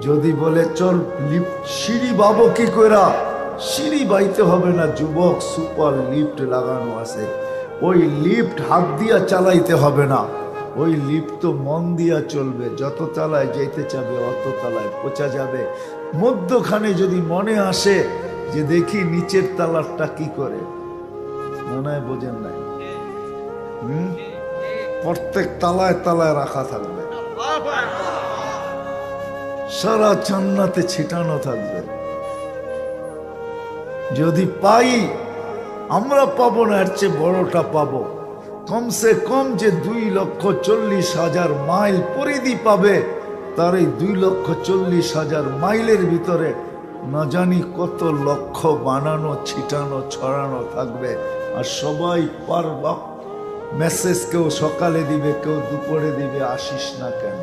যদি বলে চল লিফট সিঁড়ি বাবো কি কইরা, সিঁড়ি বাইতে হবে না যুবক, সুপার লিফট লাগানো আছে। ওই লিফট হাত দিয়া চালাইতে হবে না, ওই লিফট তো মন দিয়া চলবে। যত তলায় যেতে চাবে অত তলায় পৌঁছা যাবে। মধ্যখানে যদি মনে আসে যে দেখি নিচের তালারটা কি করে, মনে হয় বোঝেন নাই। প্রত্যেক তালায় তালায় রাখা থাকবে, সারা জান্নাতে ছিটানো থাকবে। যদি পাই আমরা পাবো না, এর চেয়ে বড়টা পাবো। কমসে কম যে 2,40,000 মাইল পরিধি পাবে, তার এই 2,40,000 মাইলের ভিতরে না জানি কত লক্ষ বানানো ছিটানো ছড়ানো থাকবে। আর সবাই পারবা মেসেজ, কেউ সকালে দিবে কেউ দুপুরে দিবে, আসিস না কেন।